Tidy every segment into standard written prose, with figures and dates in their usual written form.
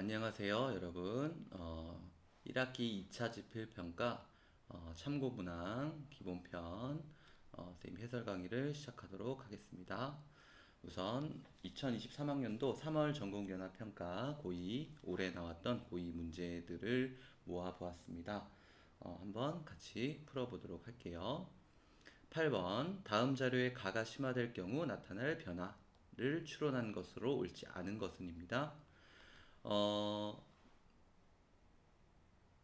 안녕하세요, 여러분. 1학기 2차 지필평가 참고문항 기본편 선생님 해설 강의를 시작하도록 하겠습니다. 우선 2023학년도 3월 전공연합평가 고2 올해 나왔던 고2 문제들을 모아보았습니다. 한번 같이 풀어보도록 할게요. 8번 다음 자료에 가가 심화될 경우 나타날 변화를 추론한 것으로 옳지 않은 것은입니다.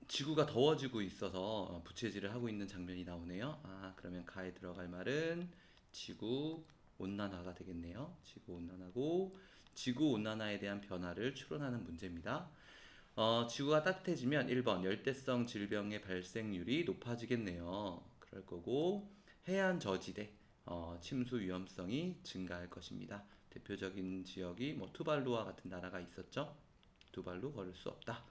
지구가 더워지고 있어서 부채질을 하고 있는 장면이 나오네요. 그러면 가에 들어갈 말은 지구 온난화가 되겠네요. 지구 온난화고 지구 온난화에 대한 변화를 추론하는 문제입니다. 지구가 따뜻해지면 1번 열대성 질병의 발생률이 높아지겠네요. 그럴 거고 해안 저지대 침수 위험성이 증가할 것입니다. 대표적인 지역이 뭐 투발루와 같은 나라가 있었죠. 투발루 걸을 수 없다.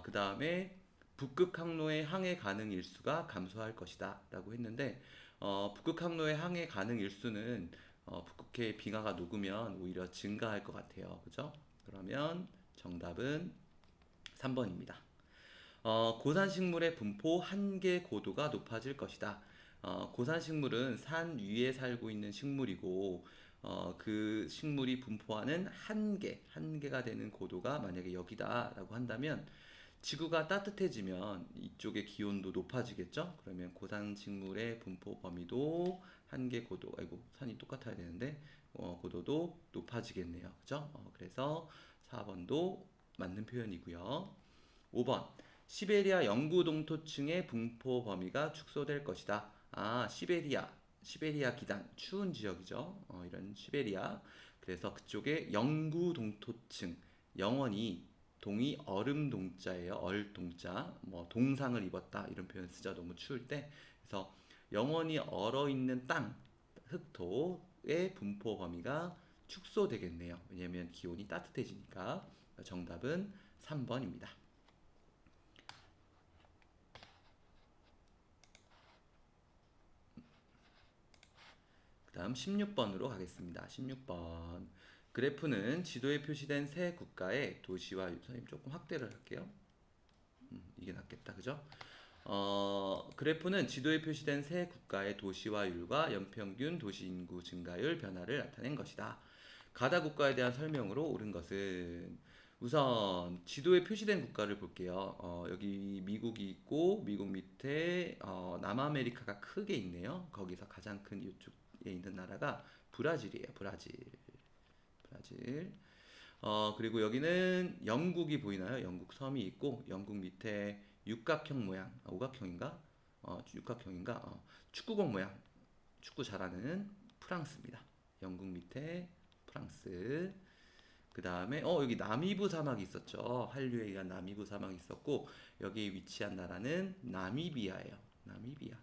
그 다음에 북극 항로의 항해 가능 일수가 감소할 것이다 라고 했는데 북극 항로의 항해 가능 일수는 북극해 빙하가 녹으면 오히려 증가할 것 같아요. 그죠? 그러면 정답은 3번입니다. 고산식물의 분포 한계 고도가 높아질 것이다. 고산식물은 산 위에 살고 있는 식물이고 그 식물이 분포하는 한계가 되는 고도가 만약에 여기다라고 한다면 지구가 따뜻해지면 이쪽의 기온도 높아지겠죠? 그러면 고산식물의 분포 범위도 한계 고도, 아이고 산이 똑같아야 되는데 고도도 높아지겠네요. 그죠? 그래서 4번도 맞는 표현이고요. 5번 시베리아 영구 동토층의 분포 범위가 축소될 것이다. 시베리아 기단 추운 지역이죠. 이런 시베리아. 그래서 그쪽에 영구 동토층 영원히 동이 얼음 동자예요. 얼 동자. 뭐 동상을 입었다 이런 표현 쓰죠. 너무 추울 때. 그래서 영원히 얼어 있는 땅 흑토의 분포 범위가 축소되겠네요. 왜냐하면 기온이 따뜻해지니까. 정답은 3번입니다. 그 다음 16번으로 가겠습니다. 16번. 그래프는 지도에 표시된 세 국가의 도시와 선생님 조금 확대를 할게요. 이게 낫겠다. 그죠? 그래프는 지도에 표시된 세 국가의 도시화율과 연평균 도시 인구 증가율 변화를 나타낸 것이다. 가다 국가에 대한 설명으로 옳은 것은 우선 지도에 표시된 국가를 볼게요. 여기 미국이 있고 미국 밑에 남아메리카가 크게 있네요. 거기서 가장 큰 이쪽에 있는 나라가 브라질이에요. 브라질. 그리고 여기는 영국이 보이나요? 영국 섬이 있고 영국 밑에 육각형 모양, 오각형인가? 육각형인가? 축구공 모양, 축구 잘하는 프랑스입니다. 영국 밑에 프랑스. 그 다음에 여기 나미부 사막이 있었죠. 한류에 의한 나미부 사막이 있었고 여기 위치한 나라는 나미비아예요. 나미비아.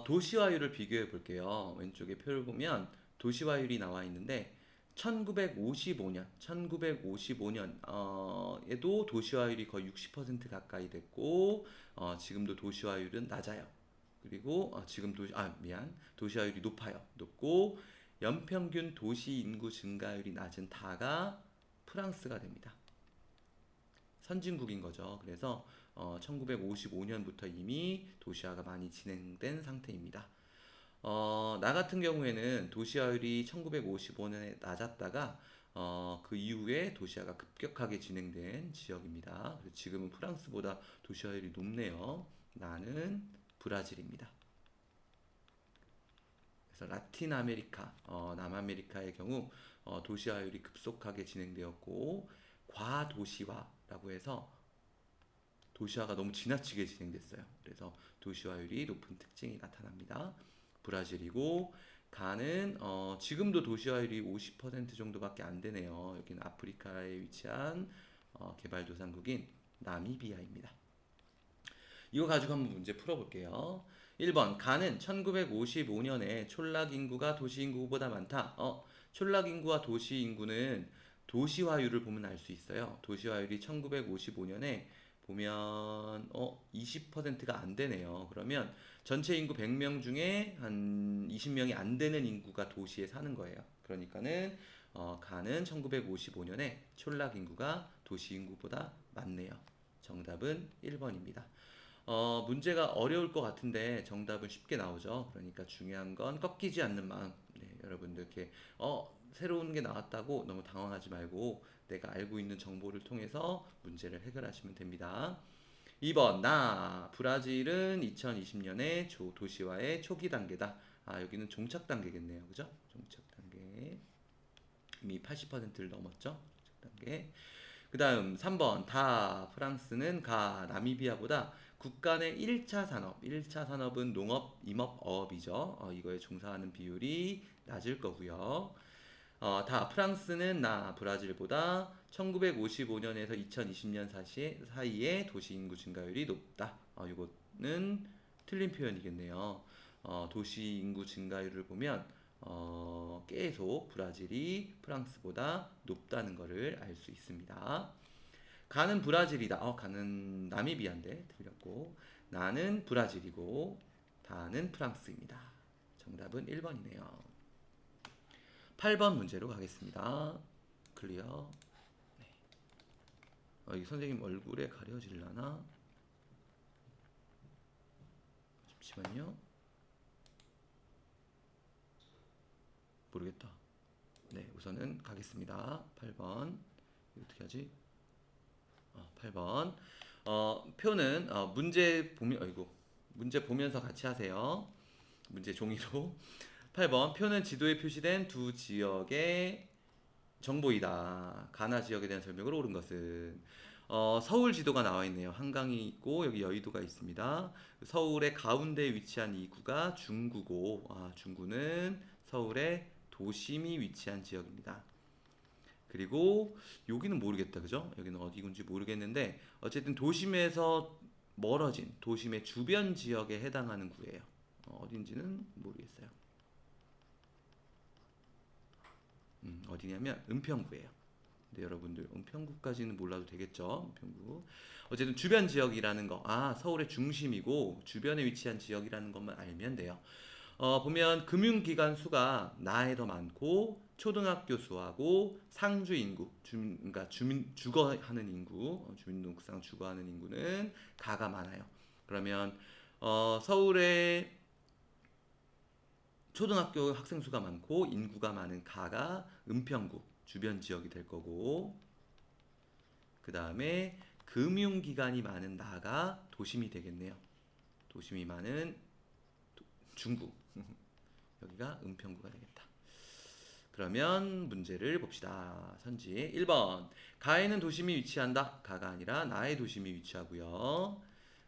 도시화율을 비교해 볼게요. 왼쪽에 표를 보면 도시화율이 나와 있는데 1955년 에도 도시화율이 거의 60% 가까이 됐고 지금도 도시화율은 낮아요. 그리고 지금 도시화율이 높고 연평균 도시 인구 증가율이 낮은 다가 프랑스가 됩니다. 선진국인 거죠. 그래서 1955년부터 이미 도시화가 많이 진행된 상태입니다. 나 같은 경우에는 도시화율이 1955년에 낮았다가 그 이후에 도시화가 급격하게 진행된 지역입니다. 지금은 프랑스보다 도시화율이 높네요. 나는 브라질입니다. 그래서 라틴 아메리카, 남아메리카의 경우 도시화율이 급속하게 진행되었고 과도시화라고 해서 도시화가 너무 지나치게 진행됐어요. 그래서 도시화율이 높은 특징이 나타납니다. 브라질이고 가는 지금도 도시화율이 50% 정도밖에 안 되네요. 여기는 아프리카에 위치한 개발도상국인 나미비아입니다. 이거 가지고 한번 문제 풀어볼게요. 1번 가는 1955년에 촌락 인구가 도시 인구보다 많다. 촌락 인구와 도시 인구는 도시화율을 보면 알 수 있어요. 도시화율이 1955년에 보면 20%가 안 되네요. 그러면 전체 인구 100명 중에 한 20명이 안 되는 인구가 도시에 사는 거예요. 그러니까는 가는 1955년에 촌락 인구가 도시 인구보다 많네요. 정답은 1번입니다. 문제가 어려울 것 같은데 정답은 쉽게 나오죠. 그러니까 중요한 건 꺾이지 않는 마음. 네, 여러분들 이렇게 새로운 게 나왔다고 너무 당황하지 말고 내가 알고 있는 정보를 통해서 문제를 해결하시면 됩니다. 2번 브라질은 2020년에 도시화의 초기 단계다. 여기는 종착 단계겠네요. 그죠? 종착 단계. 이미 80%를 넘었죠? 종착 단계. 그 다음 3번 프랑스는 나미비아보다 국가 내 1차 산업, 1차 산업은 농업, 임업, 어업이죠. 이거에 종사하는 비율이 낮을 거고요. 프랑스는 브라질보다 1955년에서 2020년 사이에 도시 인구 증가율이 높다. 이거는 틀린 표현이겠네요. 도시 인구 증가율을 보면 계속 브라질이 프랑스보다 높다는 것을 알 수 있습니다. 가는 브라질이다. 가는 나미비아인데 틀렸고 나는 브라질이고 다는 프랑스입니다. 정답은 1번이네요. 8번 문제로 가겠습니다. 클리어. 네. 이 선생님 얼굴에 가려질라나? 잠시만요. 모르겠다. 네, 우선은 가겠습니다. 8번. 어떻게 하지? 8번. 표는 문제 보면서 같이 하세요. 문제 종이로. 8번 표는 지도에 표시된 두 지역의 정보이다. 가나 지역에 대한 설명으로 옳은 것은 서울 지도가 나와 있네요. 한강이 있고 여기 여의도가 있습니다. 서울의 가운데 위치한 이 구가 중구고 중구는 서울의 도심이 위치한 지역입니다. 그리고 여기는 모르겠다. 그죠? 여기는 어디군지 모르겠는데 어쨌든 도심에서 멀어진 도심의 주변 지역에 해당하는 구예요. 어딘지는 모르겠어요. 어디냐면 은평구예요. 근데 여러분들 은평구까지는 몰라도 되겠죠? 은평구. 어쨌든 주변 지역이라는 거. 서울의 중심이고 주변에 위치한 지역이라는 것만 알면 돼요. 보면 금융기관 수가 나에 더 많고 초등학교 수하고 상주 인구, 그러니까 주거하는 인구, 주민등록상 주거하는 인구는 가가 많아요. 그러면 서울의 초등학교 학생 수가 많고 인구가 많은 가가 은평구 주변 지역이 될 거고, 그 다음에 금융기관이 많은 나가 도심이 되겠네요. 도심이 많은 중구 여기가 은평구가 되겠다. 그러면 문제를 봅시다. 선지 1번 가에는 도심이 위치한다. 가가 아니라 나의 도심이 위치하고요.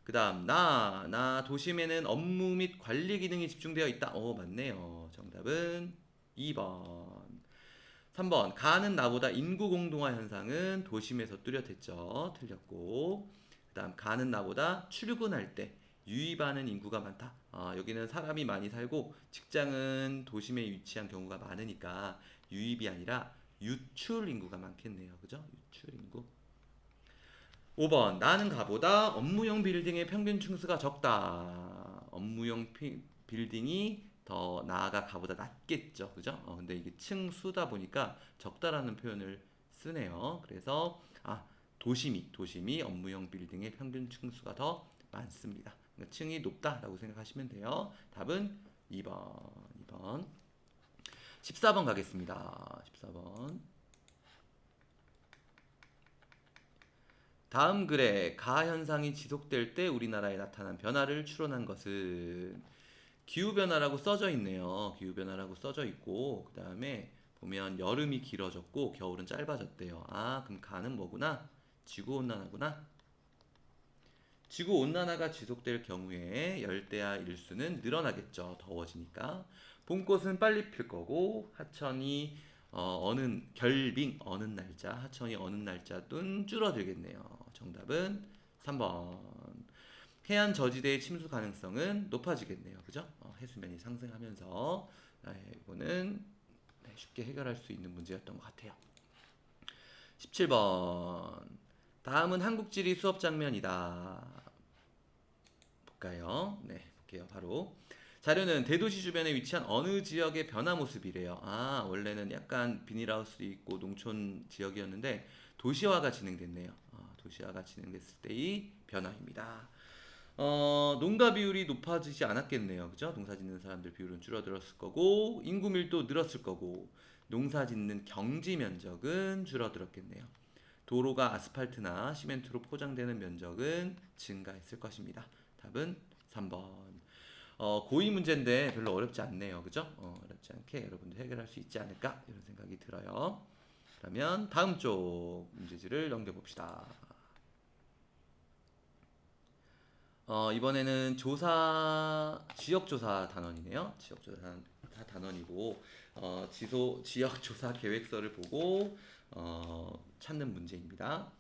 그 다음 나 도심에는 업무 및 관리 기능이 집중되어 있다. 맞네요. 정답은 2번. 3번 가는 나보다 인구 공동화 현상은 도심에서 뚜렷했죠. 틀렸고, 그 다음 가는 나보다 출근할 때 유입하는 인구가 많다. 여기는 사람이 많이 살고 직장은 도심에 위치한 경우가 많으니까 유입이 아니라 유출 인구가 많겠네요. 그죠? 유출 인구. 5번 나는 가보다 업무용 빌딩의 평균 층수가 적다. 업무용 빌딩이 더 나아가 가보다 낮겠죠. 그죠? 근데 이게 층수다 보니까 적다라는 표현을 쓰네요. 그래서 도심이 업무용 빌딩의 평균 층수가 더 많습니다. 그러니까 층이 높다라고 생각하시면 돼요. 답은 2번. 14번 가겠습니다. 14번. 다음 글에 가 현상이 지속될 때 우리나라에 나타난 변화를 추론한 것은 기후변화라고 써져 있네요. 기후변화라고 써져 있고, 그 다음에 보면 여름이 길어졌고 겨울은 짧아졌대요. 그럼 가는 뭐구나? 지구온난화구나. 지구온난화가 지속될 경우에 열대야 일수는 늘어나겠죠. 더워지니까. 봄꽃은 빨리 필 거고 하천이 결빙 어느 날짜, 하천이 어느 날짜든 줄어들겠네요. 정답은 3번. 해안 저지대의 침수 가능성은 높아지겠네요. 그죠? 해수면이 상승하면서 이거는 쉽게 해결할 수 있는 문제였던 것 같아요. 17번. 다음은 한국지리 수업 장면이다. 볼까요? 네, 볼게요. 바로 자료는 대도시 주변에 위치한 어느 지역의 변화 모습이래요. 아, 원래는 약간 비닐하우스 있고 농촌 지역이었는데 도시화가 진행됐네요. 도시화가 진행됐을 때의 변화입니다. 농가 비율이 높아지지 않았겠네요. 그죠? 농사 짓는 사람들 비율은 줄어들었을 거고 인구 밀도 늘었을 거고 농사 짓는 경지 면적은 줄어들었겠네요. 도로가 아스팔트나 시멘트로 포장되는 면적은 증가했을 것입니다. 답은 3번. 고의 문제인데 별로 어렵지 않네요. 그죠? 어렵지 않게 여러분들 해결할 수 있지 않을까? 이런 생각이 들어요. 그러면 다음 쪽 문제지를 넘겨봅시다. 이번에는 지역조사 단원이네요. 지역조사 단원이고, 지역조사 계획서를 보고, 찾는 문제입니다.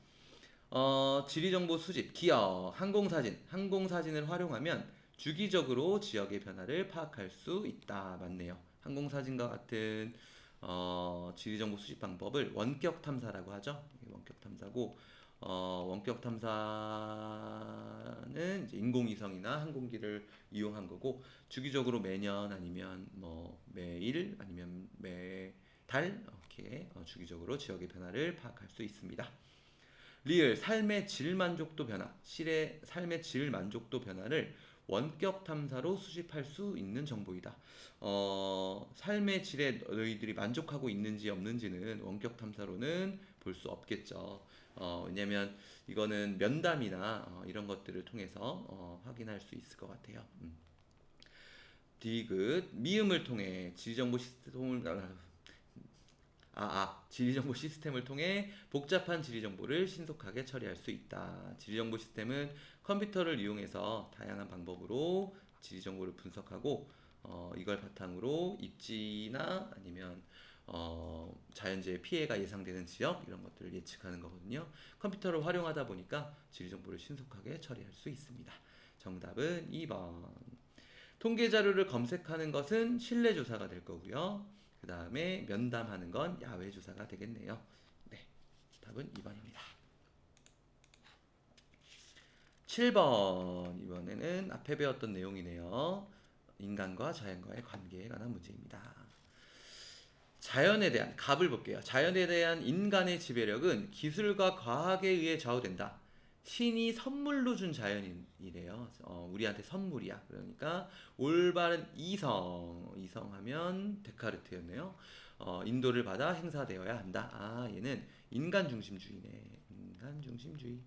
지리정보 수집, 기억, 항공사진을 활용하면 주기적으로 지역의 변화를 파악할 수 있다. 맞네요. 항공사진과 같은 지리정보 수집 방법을 원격 탐사라고 하죠. 원격 탐사고, 원격 탐사는 이제 인공위성이나 항공기를 이용한 거고, 주기적으로 매년 아니면 뭐 매일 아니면 매달 이렇게 주기적으로 지역의 변화를 파악할 수 있습니다. 리을 삶의 질 만족도 변화, 실의 삶의 질 만족도 변화를 원격 탐사로 수집할 수 있는 정보이다. 삶의 질에 너희들이 만족하고 있는지 없는지는 원격 탐사로는 볼 수 없겠죠. 왜냐면 이거는 면담이나 이런 것들을 통해서 확인할 수 있을 것 같아요. 디귿 미음을 통해 지정보 시스템을 지리정보 시스템을 통해 복잡한 지리정보를 신속하게 처리할 수 있다. 지리정보 시스템은 컴퓨터를 이용해서 다양한 방법으로 지리정보를 분석하고 이걸 바탕으로 입지나 아니면 자연재해 피해가 예상되는 지역 이런 것들을 예측하는 거거든요. 컴퓨터를 활용하다 보니까 지리정보를 신속하게 처리할 수 있습니다. 정답은 2번. 통계 자료를 검색하는 것은 실내 조사가 될 거고요. 그 다음에 면담하는 건 야외 조사가 되겠네요. 네, 답은 2번입니다. 7번 이번에는 앞에 배웠던 내용이네요. 인간과 자연과의 관계에 관한 문제입니다. 자연에 대한 갑을 볼게요. 자연에 대한 인간의 지배력은 기술과 과학에 의해 좌우된다. 신이 선물로 준 자연이래요. 우리한테 선물이야. 그러니까 올바른 이성하면 데카르트였네요. 인도를 받아 행사되어야 한다. 얘는 인간 중심주의네. 인간 중심주의.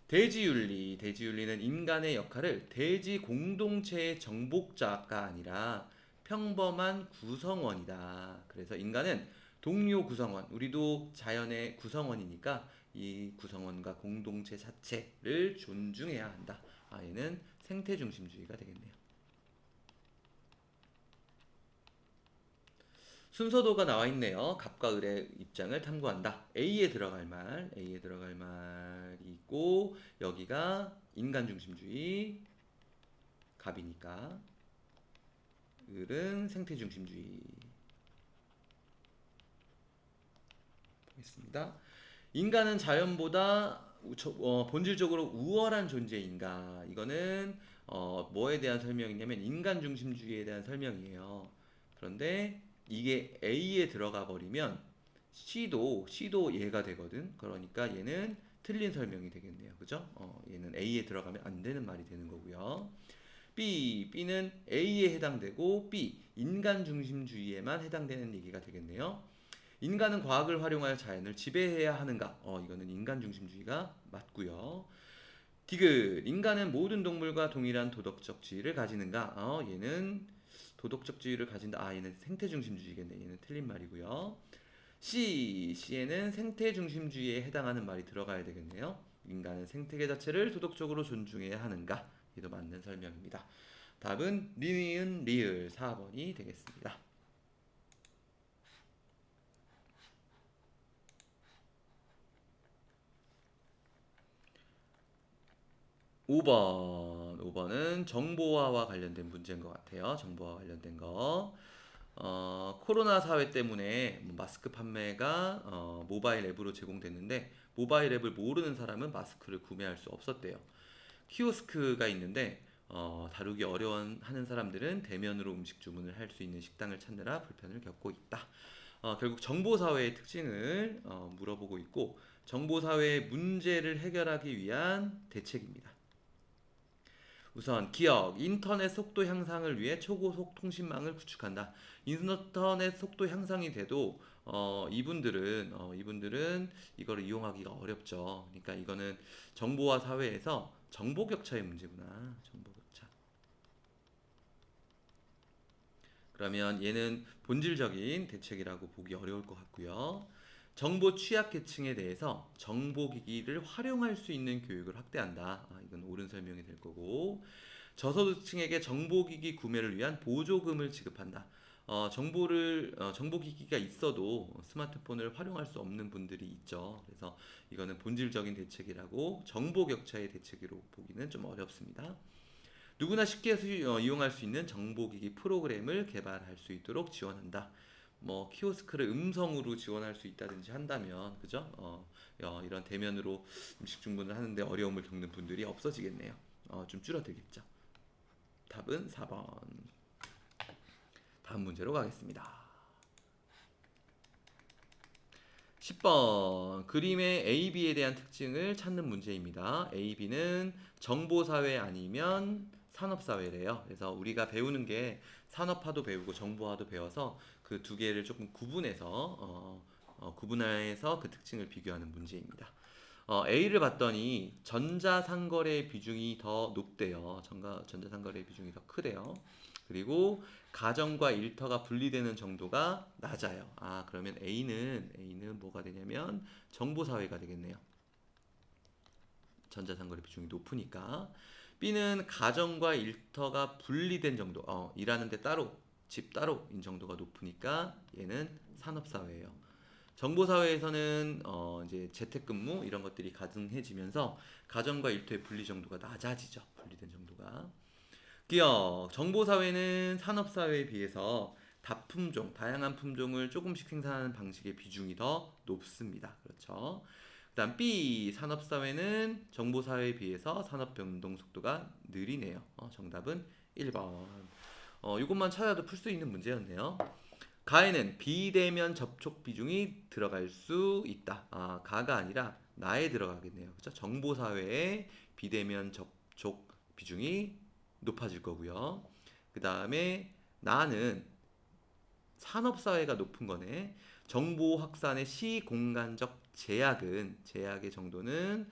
대지윤리는 인간의 역할을 대지 공동체의 정복자가 아니라 평범한 구성원이다. 그래서 인간은 동료 구성원, 우리도 자연의 구성원이니까 이 구성원과 공동체 자체를 존중해야 한다. 얘는 생태 중심주의가 되겠네요. 순서도가 나와 있네요. 갑과 을의 입장을 탐구한다. A에 들어갈 말이 있고 여기가 인간 중심주의, 갑이니까 을은 생태 중심주의. 보겠습니다. 인간은 자연보다 본질적으로 우월한 존재인가? 이거는 뭐에 대한 설명이냐면 인간 중심주의에 대한 설명이에요. 그런데 이게 A에 들어가 버리면 C도 얘가 되거든. 그러니까 얘는 틀린 설명이 되겠네요. 그죠? 얘는 A에 들어가면 안 되는 말이 되는 거고요. B는 A에 해당되고 B, 인간 중심주의에만 해당되는 얘기가 되겠네요. 인간은 과학을 활용하여 자연을 지배해야 하는가? 이거는 인간 중심주의가 맞고요. 디귿, 인간은 모든 동물과 동일한 도덕적 지위를 가지는가? 얘는 도덕적 지위를 가진다. 얘는 생태 중심주의겠네. 얘는 틀린 말이고요. C에는 생태 중심주의에 해당하는 말이 들어가야 되겠네요. 인간은 생태계 자체를 도덕적으로 존중해야 하는가? 이도 맞는 설명입니다. 답은 니은 리을 4번이 되겠습니다. 5번은 정보화와 관련된 문제인 것 같아요. 정보화 관련된 거. 코로나 사회 때문에 마스크 판매가 모바일 앱으로 제공됐는데 모바일 앱을 모르는 사람은 마스크를 구매할 수 없었대요. 키오스크가 있는데 다루기 어려워하는 사람들은 대면으로 음식 주문을 할 수 있는 식당을 찾느라 불편을 겪고 있다. 결국 정보사회의 특징을 물어보고 있고 정보사회의 문제를 해결하기 위한 대책입니다. 우선 기억, 인터넷 속도 향상을 위해 초고속 통신망을 구축한다. 인터넷 속도 향상이 돼도 이분들은 이거를 이용하기가 어렵죠. 그러니까 이거는 정보화 사회에서 정보 격차의 문제구나. 정보 격차. 그러면 얘는 본질적인 대책이라고 보기 어려울 것 같고요. 정보 취약계층에 대해서 정보기기를 활용할 수 있는 교육을 확대한다. 이건 옳은 설명이 될 거고 저소득층에게 정보기기 구매를 위한 보조금을 지급한다. 정보기기가 있어도 스마트폰을 활용할 수 없는 분들이 있죠. 그래서 이거는 본질적인 대책이라고 정보 격차의 대책으로 보기는 좀 어렵습니다. 누구나 쉽게 이용할 수 있는 정보기기 프로그램을 개발할 수 있도록 지원한다. 뭐 키오스크를 음성으로 지원할 수 있다든지 한다면 그죠? 이런 대면으로 음식 주문을 하는데 어려움을 겪는 분들이 없어지겠네요. 좀 줄어들겠죠. 답은 4번. 다음 문제로 가겠습니다. 10번 그림의 A, B에 대한 특징을 찾는 문제입니다. A, B는 정보사회 아니면 산업사회래요. 그래서 우리가 배우는 게 산업화도 배우고 정보화도 배워서 그 두 개를 조금 구분해서 그 특징을 비교하는 문제입니다. A를 봤더니 전자상거래 비중이 더 높대요. 전자상거래 비중이 더 크대요. 그리고 가정과 일터가 분리되는 정도가 낮아요. 그러면 A는 뭐가 되냐면 정보사회가 되겠네요. 전자상거래 비중이 높으니까. B는 가정과 일터가 분리된 정도, 일하는데 따로, 집 따로인 정도가 높으니까 얘는 산업사회예요. 정보사회에서는 이제 재택근무 이런 것들이 가능해지면서 가정과 일터의 분리 정도가 낮아지죠. 분리된 정도가. 기억, 정보사회는 산업사회에 비해서 다양한 품종을 조금씩 생산하는 방식의 비중이 더 높습니다. 그렇죠. 그다음 B, 산업사회는 정보사회에 비해서 산업 변동 속도가 느리네요. 정답은 1번. 이것만 찾아도 풀 수 있는 문제였네요. 가에는 비대면 접촉 비중이 들어갈 수 있다. 가가 아니라 나에 들어가겠네요. 그렇죠? 정보사회에 비대면 접촉 비중이 높아질 거고요. 그 다음에 나는 산업사회가 높은 거네. 정보 확산의 시공간적 제약의 정도는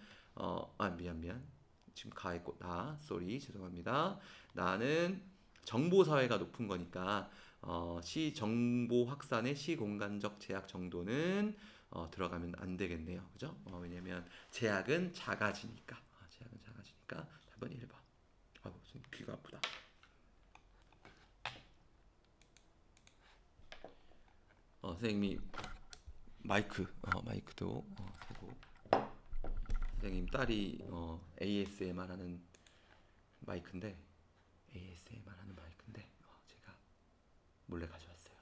미안. 지금 가했고 죄송합니다. 나는 정보사회가 높은 거니까 정보 확산의 시공간적 제약 정도는 들어가면 안 되겠네요. 그죠? 왜냐면 제약은 작아지니까. 답은 1번. 무슨 귀가 아프다. 선생님이 마이크도 켜고 선생님 딸이 ASMR 하는 마이크인데 제가 몰래 가져왔어요.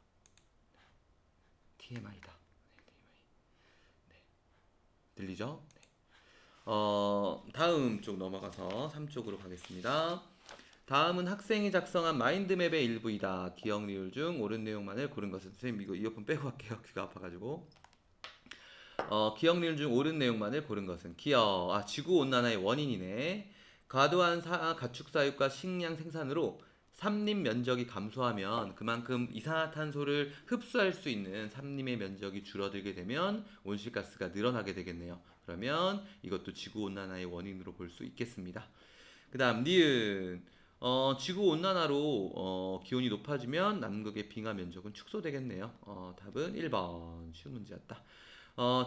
TMI다. 네. 들리죠? 네. 다음 쪽 넘어가서 3쪽으로 가겠습니다. 다음은 학생이 작성한 마인드맵의 일부이다. 기억 리을 중 옳은 내용만을 고른 것은 선생님 이거 이어폰 빼고 할게요. 귀가 아파가지고. 기억 리을 중 옳은 내용만을 고른 것은 지구 온난화의 원인이네. 과도한 가축 사육과 식량 생산으로 산림 면적이 감소하면 그만큼 이산화탄소를 흡수할 수 있는 산림의 면적이 줄어들게 되면 온실가스가 늘어나게 되겠네요. 그러면 이것도 지구 온난화의 원인으로 볼 수 있겠습니다. 그 다음 니은 지구 온난화로 기온이 높아지면 남극의 빙하 면적은 축소되겠네요. 답은 1번. 쉬운 문제였다.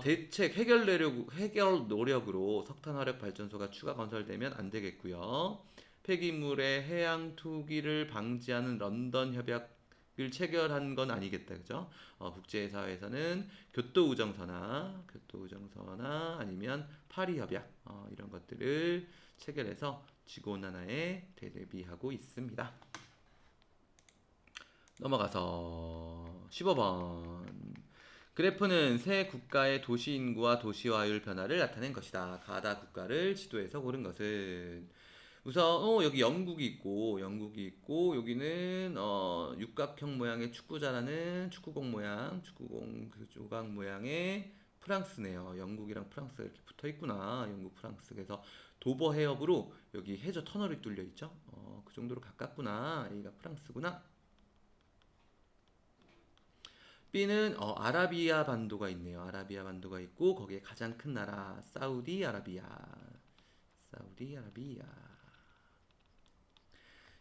대책 해결 노력으로 석탄 화력 발전소가 추가 건설되면 안 되겠고요. 폐기물의 해양 투기를 방지하는 런던 협약을 체결한 건 아니겠다, 그죠? 국제사회에서는 교토 우정서나 아니면 파리 협약 이런 것들을 체결해서 지구 온난화에 대비하고 있습니다. 넘어가서 15번. 그래프는 세 국가의 도시 인구와 도시화율 변화를 나타낸 것이다. 가다 국가를 지도에서 고른 것은 우선 여기 영국이 있고 여기는 육각형 모양의 축구자라는 축구공 모양, 축구공 그 조각 모양의 프랑스네요. 영국이랑 프랑스가 이렇게 붙어 있구나. 영국 프랑스. 그래서 도버 해협으로 여기 해저 터널이 뚫려 있죠. 그 정도로 가깝구나. A가 프랑스구나. B는 아라비아 반도가 있네요. 아라비아 반도가 있고 거기에 가장 큰 나라 사우디아라비아. 사우디아라비아.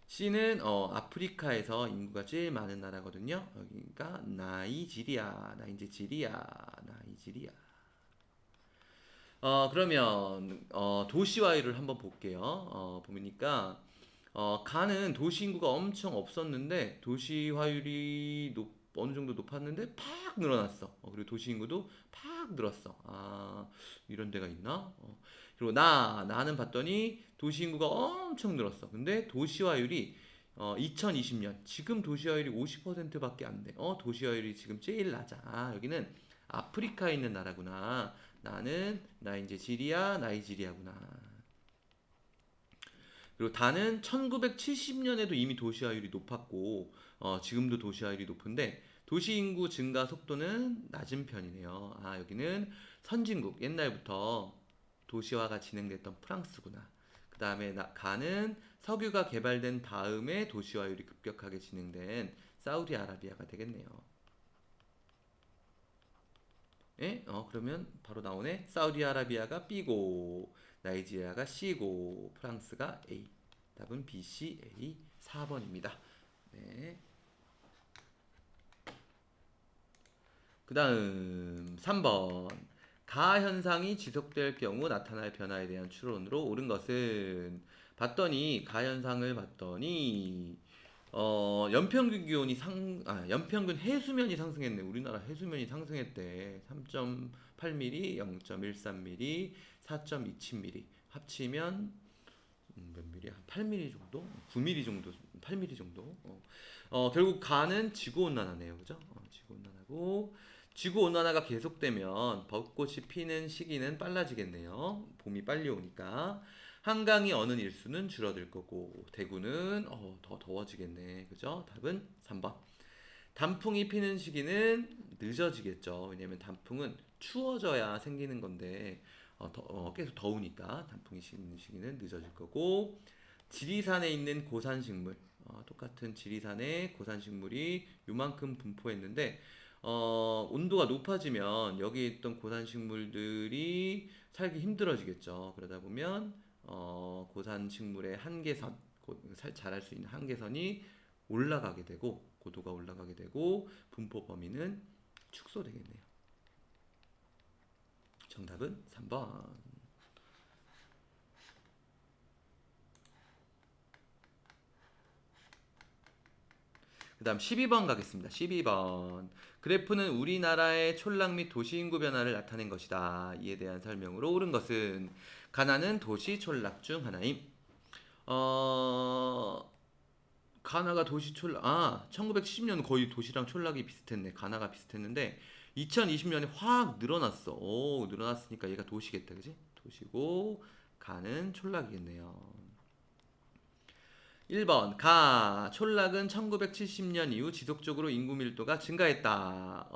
C는 아프리카에서 인구가 제일 많은 나라거든요. 여기가 나이지리아. 그러면 도시화율을 한번 볼게요. 보니까 가는 도시 인구가 엄청 없었는데 도시화율이 어느 정도 높았는데 팍 늘어났어. 그리고 도시 인구도 팍 늘었어. 이런 데가 있나? 그리고 나는 봤더니 도시 인구가 엄청 늘었어. 근데 도시화율이 2020년 지금 도시화율이 50%밖에 안 돼. 도시화율이 지금 제일 낮아. 여기는 아프리카에 있는 나라구나. 나이지리아구나. 그리고 다는 1970년에도 이미 도시화율이 높았고 지금도 도시화율이 높은데 도시 인구 증가 속도는 낮은 편이네요. 여기는 선진국 옛날부터 도시화가 진행됐던 프랑스구나. 그 다음에 가는 석유가 개발된 다음에 도시화율이 급격하게 진행된 사우디아라비아가 되겠네요. 예? 그러면 바로 나오네. 사우디아라비아가 B고 나이지리아가 C고 프랑스가 A. 답은 B, C, A 4번입니다. 네. 그 다음 3번. 가 현상이 지속될 경우 나타날 변화에 대한 추론으로 옳은 것은 봤더니 가 현상을 봤더니 연평균 기온이 연평균 해수면이 상승했네. 우리나라 해수면이 상승했대. 3.8mm, 0.13mm, 4.27mm 합치면 몇 미리? 한 8mm 정도? 9mm 정도? 8mm 정도? 결국 가는 지구 온난화네요. 그죠? 지구 온난화고 지구 온난화가 계속되면 벚꽃이 피는 시기는 빨라지겠네요. 봄이 빨리 오니까. 한강이 어는 일수는 줄어들 거고 대구는 더 더워지겠네. 그죠? 답은 3번. 단풍이 피는 시기는 늦어지겠죠. 왜냐면 단풍은 추워져야 생기는 건데 계속 더우니까 단풍이 피는 시기는 늦어질 거고 지리산에 있는 고산식물 똑같은 지리산에 고산식물이 요만큼 분포했는데 온도가 높아지면 여기 있던 고산식물들이 살기 힘들어지겠죠. 그러다 보면 고산식물의 한계선, 자랄 수 있는 한계선이 올라가게 되고 고도가 올라가게 되고 분포 범위는 축소되겠네요. 정답은 3번. 그 다음 12번 가겠습니다. 12번. 그래프는 우리나라의 촌락 및 도시 인구 변화를 나타낸 것이다. 이에 대한 설명으로 옳은 것은 가나는 도시 촌락 중 하나임. 가나가 도시 촌락 1970년은 거의 도시랑 촌락이 비슷했네. 가나가 비슷했는데 2020년에 확 늘어났어. 늘어났으니까 얘가 도시겠다. 그지? 도시고 가는 촌락이겠네요. 1번 촌락은 1970년 이후 지속적으로 인구 밀도가 증가했다.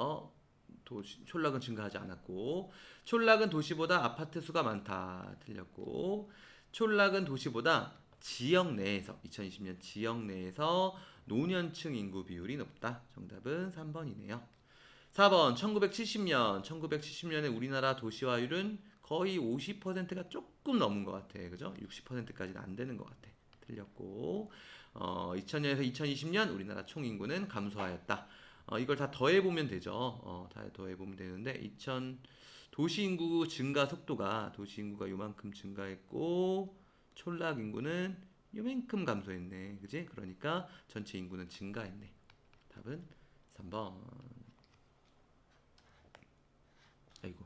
촌락은 증가하지 않았고 촌락은 도시보다 아파트 수가 많다. 틀렸고 촌락은 도시보다 지역 내에서 2020년 지역 내에서 노년층 인구 비율이 높다. 정답은 3번이네요. 4번 1970년에 우리나라 도시화율은 거의 50%가 조금 넘은 것 같아. 그죠? 60%까지는 안 되는 것 같아. 틀렸고 2000년에서 2020년 우리나라 총인구는 감소하였다. 이걸 다 더해보면 되죠. 다 더해보면 되는데 도시 인구 증가 속도가 도시 인구가 요만큼 증가했고 촌락 인구는 요만큼 감소했네. 그지? 그러니까 전체 인구는 증가했네. 답은 3번. 아이고.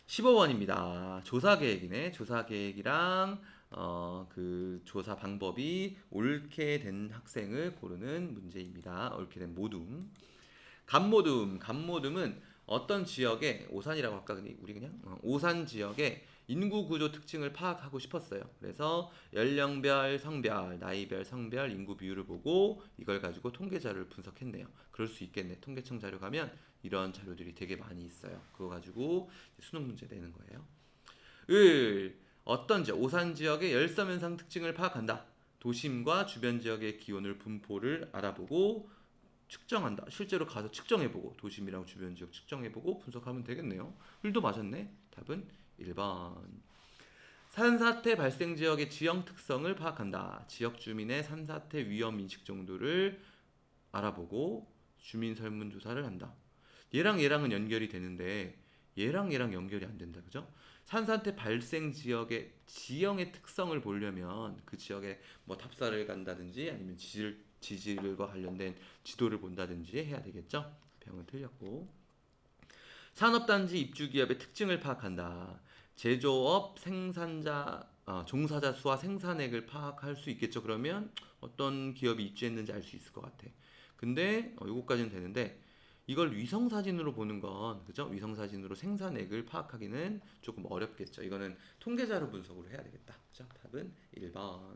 15번입니다. 조사 계획이네. 조사 계획이랑 그 조사 방법이 옳게 된 학생을 고르는 문제입니다. 옳게 된 모둠. 간모둠은 어떤 지역에 오산이라고 할까? 우리 그냥 오산 지역의 인구 구조 특징을 파악하고 싶었어요. 그래서 연령별, 성별, 나이별, 성별, 인구 비율을 보고 이걸 가지고 통계 자료를 분석했네요. 그럴 수 있겠네. 통계청 자료 가면 이런 자료들이 되게 많이 있어요. 그거 가지고 수능 문제 내는 거예요. 어떤 지역, 오산 지역의 열섬 현상 특징을 파악한다. 도심과 주변 지역의 기온을 분포를 알아보고 측정한다. 실제로 가서 측정해보고 도심이랑 주변 지역 측정해보고 분석하면 되겠네요. 을도 맞았네. 답은 1번. 산사태 발생 지역의 지형 특성을 파악한다. 지역 주민의 산사태 위험 인식 정도를 알아보고 주민 설문조사를 한다. 얘랑 얘랑은 연결이 되는데 얘랑 얘랑 연결이 안 된다. 그죠? 산사태 발생 지역의 지형의 특성을 보려면 그 지역에 뭐 탑사를 간다든지 아니면 지질과 관련된 지도를 본다든지 해야 되겠죠? 병은 틀렸고. 산업단지 입주기업의 특징을 파악한다. 제조업 생산자 종사자 수와 생산액을 파악할 수 있겠죠. 그러면 어떤 기업이 입주했는지 알 수 있을 것 같아. 근데 요거까지는 되는데 이걸 위성 사진으로 보는 건 그죠? 위성 사진으로 생산액을 파악하기는 조금 어렵겠죠. 이거는 통계자료 분석으로 해야 되겠다. 그죠? 답은 1번.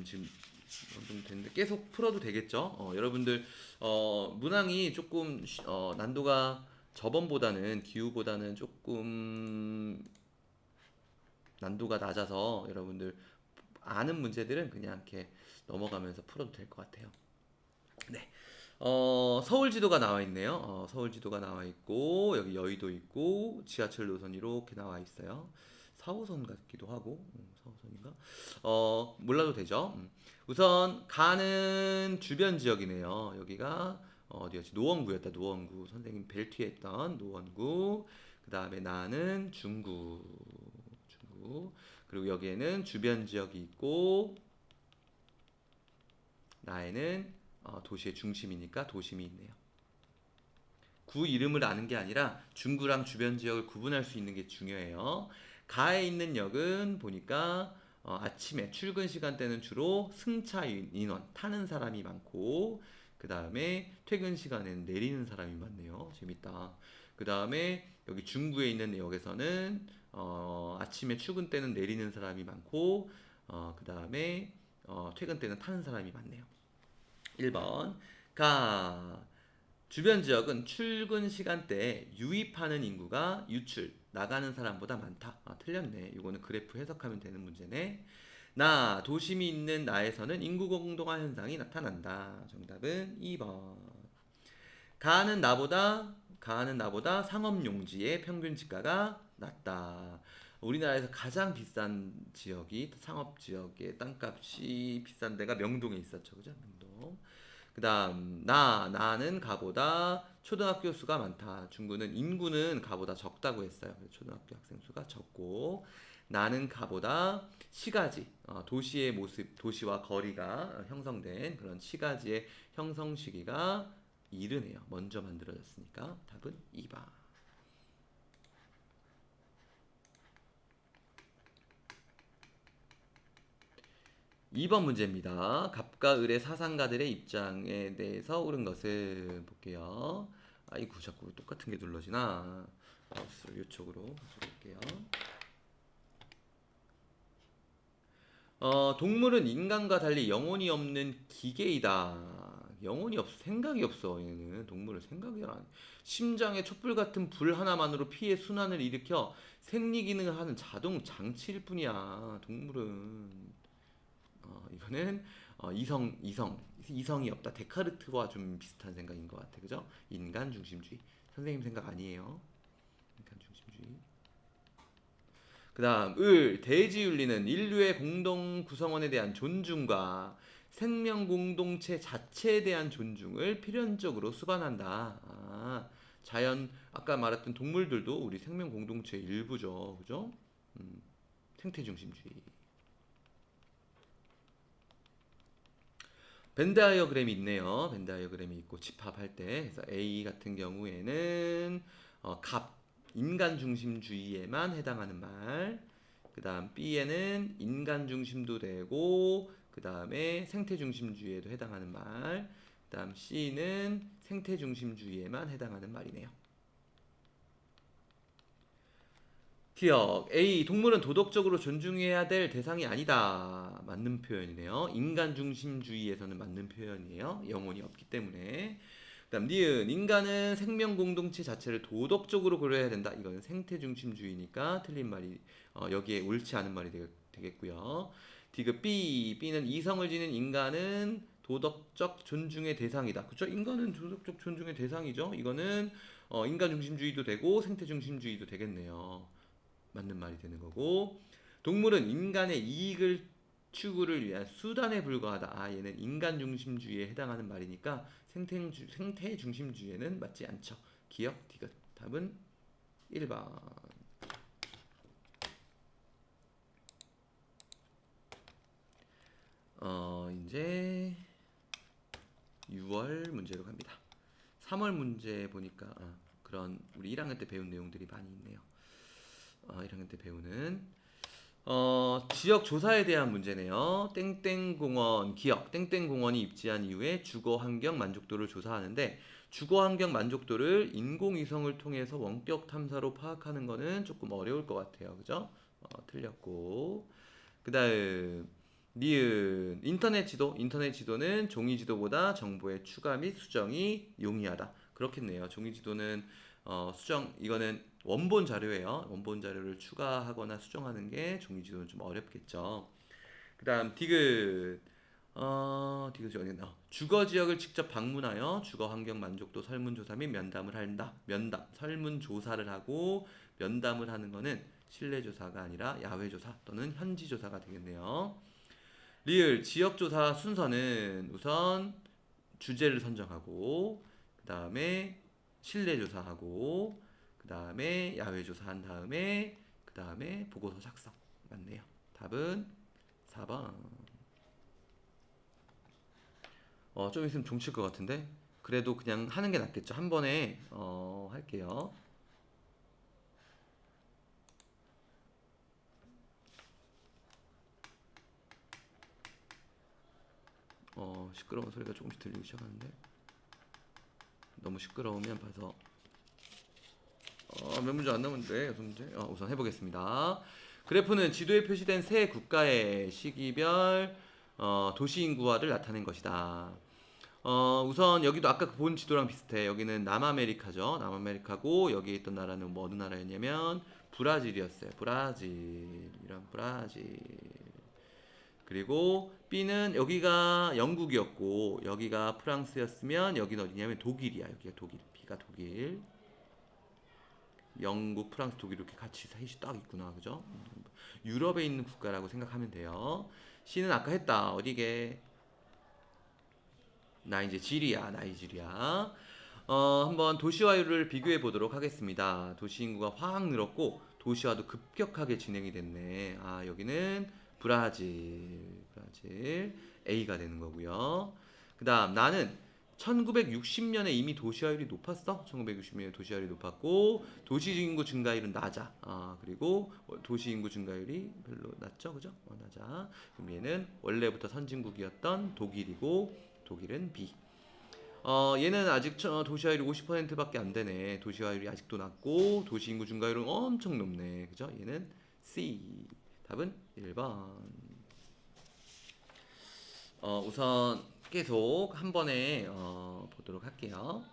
지금 좀 됐는데 계속 풀어도 되겠죠? 여러분들 문항이 조금 난도가 저번보다는 기후보다는 조금 난도가 낮아서 여러분들 아는 문제들은 그냥 이렇게 넘어가면서 풀어도 될 것 같아요. 네. 서울 지도가 나와 있네요. 서울 지도가 나와 있고 여기 여의도 있고 지하철 노선 이렇게 나와 있어요. 4호선 같기도 하고 4호선인가? 몰라도 되죠. 우선 가는 주변 지역이네요. 여기가 어디였지? 노원구였다. 노원구. 선생님 벨트에 했던 노원구. 그 다음에 나는 중구. 중구. 그리고 여기에는 주변 지역이 있고 나에는 도시의 중심이니까 도심이 있네요. 구 이름을 아는 게 아니라 중구랑 주변 지역을 구분할 수 있는 게 중요해요. 가에 있는 역은 보니까 아침에 출근 시간대는 주로 승차 인원 타는 사람이 많고 그 다음에 퇴근 시간에는 내리는 사람이 많네요. 재밌다. 그 다음에 여기 중구에 있는 역에서는 아침에 출근 때는 내리는 사람이 많고 그 다음에 퇴근 때는 타는 사람이 많네요. 1번 가 주변 지역은 출근 시간대에 유입하는 인구가 유출 나가는 사람보다 많다. 틀렸네. 이거는 그래프 해석하면 되는 문제네. 나 도심이 있는 나에서는 인구 공동화 현상이 나타난다. 정답은 2번. 가는 나보다 상업 용지의 평균 지가가 낮다. 우리나라에서 가장 비싼 지역이 상업 지역의 땅값이 비싼 데가 명동에 있었죠. 그죠? 명동. 그다음 나는 가보다 초등학교 수가 많다. 중구는 인구는 가보다 적다고 했어요. 초등학교 학생 수가 적고 나는 가보다 시가지 도시의 모습 도시와 거리가 형성된 그런 시가지의 형성 시기가 이르네요. 먼저 만들어졌으니까 답은 2번. 2번 문제입니다. 갑과 을의 사상가들의 입장에 대해서 옳은 것을 볼게요. 아이고 자꾸 똑같은 게 눌러지나. 마우스를 이쪽으로 가져볼게요. 동물은 인간과 달리 영혼이 없는 기계이다. 영혼이 없어. 생각이 없어. 얘는 동물은 생각이 안. 심장에 촛불 같은 불 하나만으로 피의 순환을 일으켜 생리 기능을 하는 자동 장치일 뿐이야. 동물은. 이거는 이성이 없다. 데카르트와 좀 비슷한 생각인 것 같아. 그죠? 인간 중심주의. 선생님 생각 아니에요. 인간 중심주의. 그 다음 대지윤리는 인류의 공동 구성원에 대한 존중과 생명 공동체 자체에 대한 존중을 필연적으로 수반한다. 자연 아까 말했던 동물들도 우리 생명 공동체의 일부죠. 그죠? 생태 중심주의. 벤 다이어그램이 있네요. 벤 다이어그램이 있고 집합할 때 그래서 A 같은 경우에는 갑 인간 중심주의에만 해당하는 말. 그 다음 B에는 인간 중심도 되고 그 다음에 생태 중심주의에도 해당하는 말. 그 다음 C는 생태 중심주의에만 해당하는 말이네요. 기억 A. 동물은 도덕적으로 존중해야 될 대상이 아니다. 맞는 표현이네요. 인간 중심주의에서는 맞는 표현이에요. 영혼이 없기 때문에. 그다음 니은 인간은 생명 공동체 자체를 도덕적으로 고려해야 된다. 이거는 생태 중심주의니까 틀린 말이 여기에 옳지 않은 말이 되겠고요. 디귿 B는 이성을 지닌 인간은 도덕적 존중의 대상이다. 그렇죠? 인간은 도덕적 존중의 대상이죠. 이거는 인간 중심주의도 되고 생태 중심주의도 되겠네요. 맞는 말이 되는 거고 동물은 인간의 이익을 추구를 위한 수단에 불과하다. 아 얘는 인간 중심주의에 해당하는 말이니까 생태 중심주의에는 맞지 않죠. 기억 디귿 답은 1번. 이제 6월 문제로 갑니다. 3월 문제 보니까 그런 우리 1학년 때 배운 내용들이 많이 있네요. 1학년 때 배우는 지역 조사에 대한 문제네요. 땡땡공원 기억 땡땡공원이 입지한 이후에 주거 환경 만족도를 조사하는데 주거 환경 만족도를 인공위성을 통해서 원격 탐사로 파악하는 거는 조금 어려울 것 같아요. 그죠? 틀렸고 그 다음 니은 인터넷 지도는 종이 지도보다 정보의 추가 및 수정이 용이하다. 그렇겠네요. 종이 지도는 수정 이거는 원본 자료예요. 원본 자료를 추가하거나 수정하는 게 종이 지도는 좀 어렵겠죠. 그다음 디귿 디귿이 어디나 주거 지역을 직접 방문하여 주거 환경 만족도 설문조사 및 면담을 한다. 면담 설문 조사를 하고 면담을 하는 거는 실내 조사가 아니라 야외 조사 또는 현지 조사가 되겠네요. 리을 지역조사 순서는 우선 주제를 선정하고 그 다음에 실내 조사하고 그 다음에 야외 조사한 다음에 그 다음에 보고서 작성. 맞네요. 답은 4번. 좀 있으면 종칠 것 같은데 그래도 그냥 하는 게 낫겠죠. 한 번에 할게요. 시끄러운 소리가 조금씩 들리기 시작하는데 너무 시끄러우면 봐서 몇 문제 안 남았는데 6문제 우선 해보겠습니다. 그래프는 지도에 표시된 세 국가의 시기별 도시 인구화를 나타낸 것이다. 우선 여기도 아까 본 지도랑 비슷해. 여기는 남아메리카죠. 남아메리카고 여기에 있던 나라는 뭐 어느 나라였냐면 브라질이었어요. 이런 브라질. 그리고 B는 여기가 영국이었고 여기가 프랑스였으면 여기는 어디냐면 독일이야. 여기가 독일. B가 독일. 영국, 프랑스, 독일 이렇게 같이 셋이 딱 있구나. 그죠? 유럽에 있는 국가라고 생각하면 돼요. C는 아까 했다. 어디게? 나이지리아. 한번 도시화율을 비교해 보도록 하겠습니다. 도시 인구가 확 늘었고 도시화도 급격하게 진행이 됐네. 여기는 브라질 A가 되는 거고요. 그 다음 나는 1960년에 이미 도시화율이 높았어. 1960년에 도시화율이 높았고 도시 인구 증가율은 낮아. 그리고 도시 인구 증가율이 별로 낮죠, 그죠? 낮아. 그럼 얘는 원래부터 선진국이었던 독일이고 독일은 B. 얘는 아직 도시화율이 50%밖에 안 되네. 도시화율이 아직도 낮고 도시 인구 증가율은 엄청 높네. 그죠? 얘는 C. 답은 1번. 우선 계속 한 번에 보도록 할게요.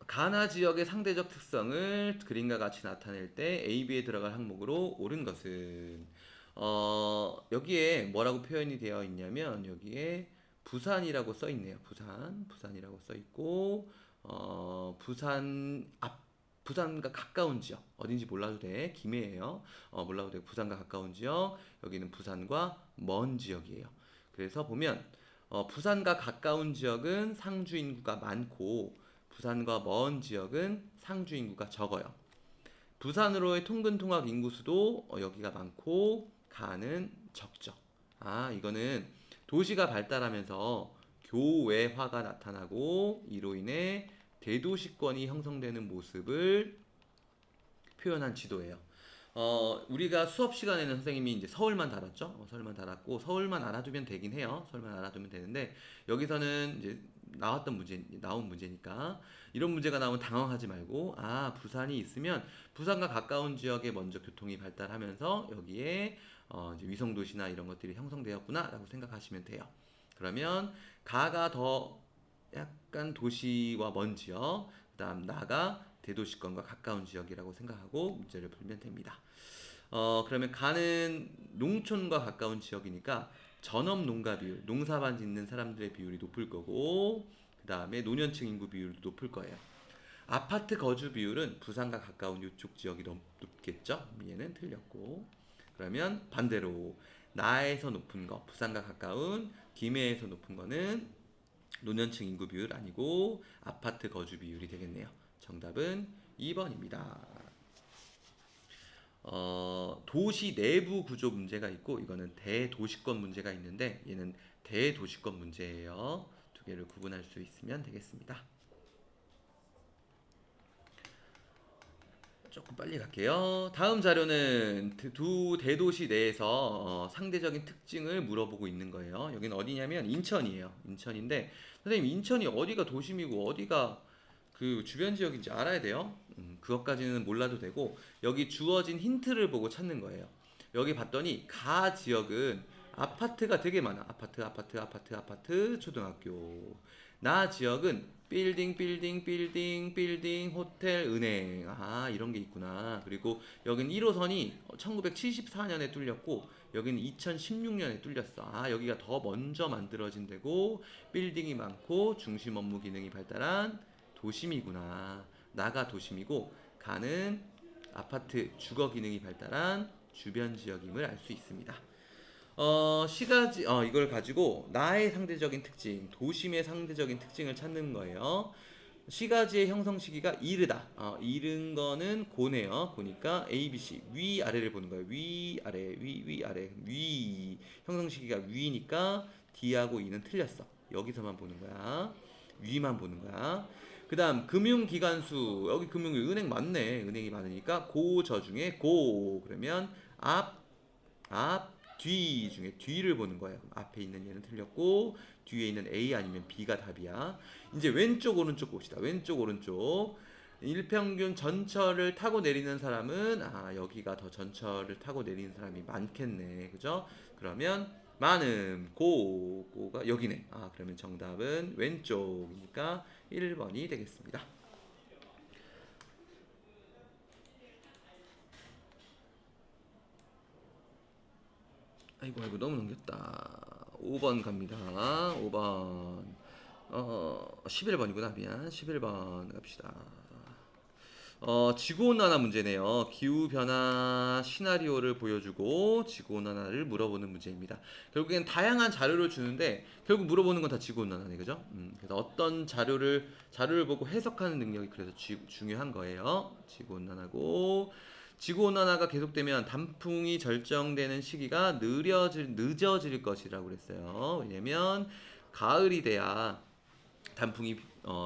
가나 지역의 상대적 특성을 그림과 같이 나타낼 때 A, B에 들어갈 항목으로 옳은 것은 여기에 뭐라고 표현이 되어 있냐면 여기에 부산이라고 써 있네요. 부산이라고 써 있고 부산과 가까운 지역 어딘지 몰라도 돼. 김해예요. 몰라도 돼. 부산과 가까운 지역 여기는 부산과 먼 지역이에요. 그래서 보면 부산과 가까운 지역은 상주 인구가 많고 부산과 먼 지역은 상주 인구가 적어요. 부산으로의 통근 통학 인구수도 여기가 많고 가는 적죠. 이거는 도시가 발달하면서 교외화가 나타나고 이로 인해 대도시권이 형성되는 모습을 표현한 지도예요. 우리가 수업 시간에는 선생님이 이제 서울만 달았죠. 서울만 달았고 서울만 알아두면 되긴 해요. 서울만 알아두면 되는데 여기서는 이제 나온 문제니까 이런 문제가 나오면 당황하지 말고 부산이 있으면 부산과 가까운 지역에 먼저 교통이 발달하면서 여기에 이제 위성 도시나 이런 것들이 형성되었구나라고 생각하시면 돼요. 그러면 가가 더 약간 도시와 먼 지역, 그다음 나가 대도시권과 가까운 지역이라고 생각하고 문제를 풀면 됩니다. 그러면 가는 농촌과 가까운 지역이니까 전업 농가 비율, 농사만 짓는 사람들의 비율이 높을 거고, 그 다음에 노년층 인구 비율도 높을 거예요. 아파트 거주 비율은 부산과 가까운 이쪽 지역이 높겠죠? 얘는 틀렸고. 그러면 반대로 나에서 높은 거, 부산과 가까운 김해에서 높은 거는 노년층 인구 비율 아니고 아파트 거주 비율이 되겠네요. 정답은 2번입니다. 도시 내부 구조 문제가 있고 이거는 대도시권 문제가 있는데 얘는 대도시권 문제예요. 두 개를 구분할 수 있으면 되겠습니다. 조금 빨리 갈게요. 다음 자료는 두 대도시 내에서 상대적인 특징을 물어보고 있는 거예요. 여기는 어디냐면 인천이에요. 인천인데 선생님 인천이 어디가 도심이고 어디가 그 주변 지역인지 알아야 돼요. 그것까지는 몰라도 되고 여기 주어진 힌트를 보고 찾는 거예요. 여기 봤더니 가 지역은 아파트가 되게 많아. 아파트, 초등학교. 나 지역은 빌딩, 호텔, 은행. 이런 게 있구나. 그리고 여긴 1호선이 1974년에 뚫렸고 여기는 2016년에 뚫렸어. 여기가 더 먼저 만들어진 데고 빌딩이 많고 중심 업무 기능이 발달한 도심이구나. 나가 도심이고 가는 아파트 주거 기능이 발달한 주변 지역임을 알 수 있습니다. 시가지 이걸 가지고 나의 상대적인 특징, 도심의 상대적인 특징을 찾는 거예요. 시가지의 형성 시기가 이르다. 이른 거는 고네요. 고니까 A, B, C 위 아래를 보는 거예요. 위 아래 위 아래 위 형성 시기가 위니까 D하고 E는 틀렸어. 여기서만 보는 거야. 위만 보는 거야. 그다음 금융기관수 여기 은행 맞네. 은행이 많으니까 고저 중에 고 그러면 앞 뒤 중에 뒤를 보는 거예요. 앞에 있는 얘는 틀렸고 뒤에 있는 A 아니면 B가 답이야. 이제 왼쪽 오른쪽 봅시다. 왼쪽 오른쪽 일평균 전철을 타고 내리는 사람은 여기가 더 전철을 타고 내리는 사람이 많겠네. 그죠? 그러면 많음 고가 여기네. 그러면 정답은 왼쪽이니까 1번이 되겠습니다. 아이고 너무 넘겼다. 5번 갑니다. 5번 11번이구나. 미안. 11번 갑시다. 지구온난화 문제네요. 기후변화 시나리오를 보여주고 지구온난화를 물어보는 문제입니다. 결국엔 다양한 자료를 주는데 결국 물어보는 건 다 지구온난화네, 그죠? 그래서 어떤 자료를 보고 해석하는 능력이 그래서 중요한 거예요. 지구온난화고 지구온난화가 계속되면 단풍이 절정되는 시기가 늦어질 것이라고 그랬어요. 왜냐면 가을이 돼야 단풍이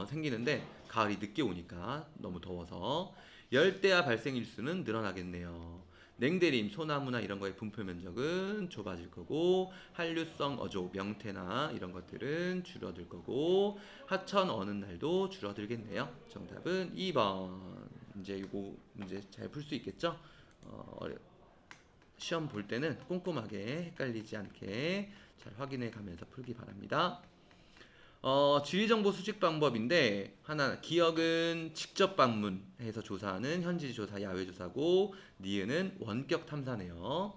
생기는데 가을이 늦게 오니까 너무 더워서 열대야 발생 일수는 늘어나겠네요. 냉대림, 소나무나 이런 거의 분포 면적은 좁아질 거고 한류성 어조, 명태나 이런 것들은 줄어들 거고 하천 어는 날도 줄어들겠네요. 정답은 2번. 이제 이거 문제 잘 풀 수 있겠죠? 시험 볼 때는 꼼꼼하게 헷갈리지 않게 잘 확인해 가면서 풀기 바랍니다. 지리정보 수집 방법인데 하나 기억은 직접 방문해서 조사하는 현지 조사 야외 조사고 니은은 원격 탐사네요.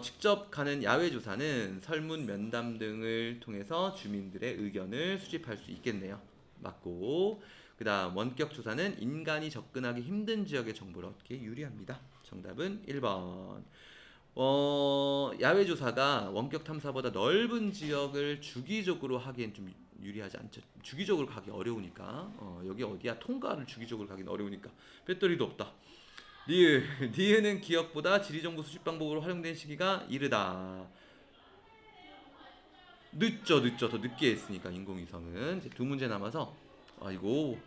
직접 가는 야외 조사는 설문 면담 등을 통해서 주민들의 의견을 수집할 수 있겠네요. 맞고 그 다음 원격 조사는 인간이 접근하기 힘든 지역의 정보를 얻기에 유리합니다. 정답은 1번. 야외 조사가 원격 탐사보다 넓은 지역을 주기적으로 하기엔 좀 유리하지 않죠. 주기적으로 가기 어려우니까. 여기 어디야? 통과를 주기적으로 가긴 어려우니까. 배터리도 없다. 니은은 기억보다 지리정보 수집 방법으로 활용된 시기가 이르다. 늦죠. 더 늦게 했으니까 인공위성은. 이제 두 문제 남아서 아이고.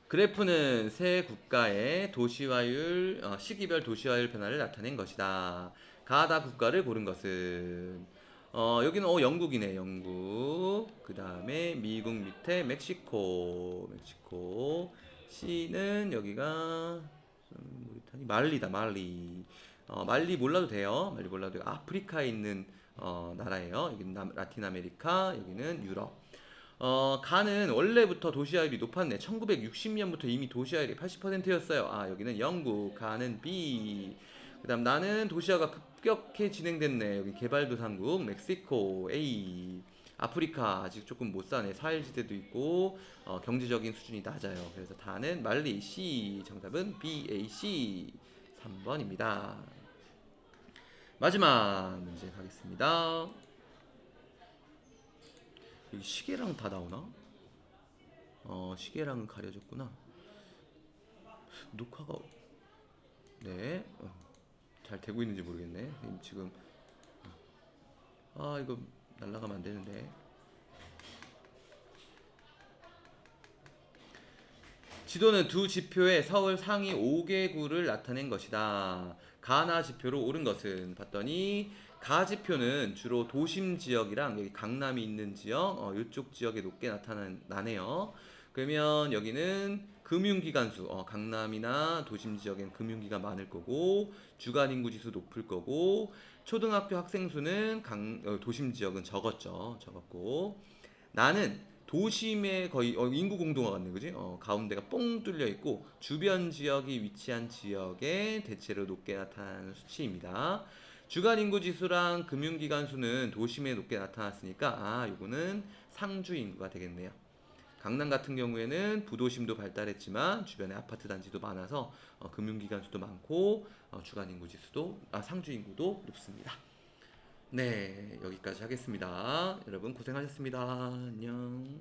그래프는 세 국가의 도시화율, 시기별 도시화율 변화를 나타낸 것이다. 가다 국가를 고른 것은 여기는 영국이네. 영국. 그 다음에 미국 밑에 멕시코. C는 여기가 말리다. 말리. 말리 몰라도 돼요. 말리 몰라도 돼요. 아프리카에 있는 나라예요. 여기는 라틴 아메리카, 여기는 유럽. 가는 원래부터 도시화율이 높았네. 1960년부터 이미 도시화율이 80%였어요. 아, 여기는 영국. 가는 B. 그다음 나는 도시화가 급격히 진행됐네. 여기 개발도상국 멕시코 A. 아프리카 아직 조금 못 사네. 사헬지대도 있고 경제적인 수준이 낮아요. 그래서 다는 말리 C. 정답은 BAC 3번입니다. 마지막 문제 가겠습니다. 여기 시계랑 다 나오나? 시계랑은 가려졌구나. 녹화가 네, 잘 되고 있는지 모르겠네. 지금 이거 날라가면 안 되는데. 지도는 두 지표의 서울 상위 5개구를 나타낸 것이다. 가나 지표로 옳은 것은 봤더니 가 지표는 주로 도심 지역이랑 여기 강남이 있는 지역, 이쪽 지역에 높게 나네요. 그러면 여기는 금융기관 수, 강남이나 도심 지역엔 금융기관 많을 거고, 주간 인구 지수 높을 거고, 초등학교 학생 수는 도심 지역은 적었고, 나는 도심에 거의 인구 공동화 같네, 그지? 가운데가 뽕 뚫려 있고 주변 지역이 위치한 지역에 대체로 높게 나타나는 수치입니다. 주간 인구 지수랑 금융기관 수는 도심에 높게 나타났으니까 요거는 상주 인구가 되겠네요. 강남 같은 경우에는 부도심도 발달했지만 주변에 아파트 단지도 많아서 금융기관 수도 많고 주간 인구 지수도 상주 인구도 높습니다. 네, 여기까지 하겠습니다. 여러분 고생하셨습니다. 안녕.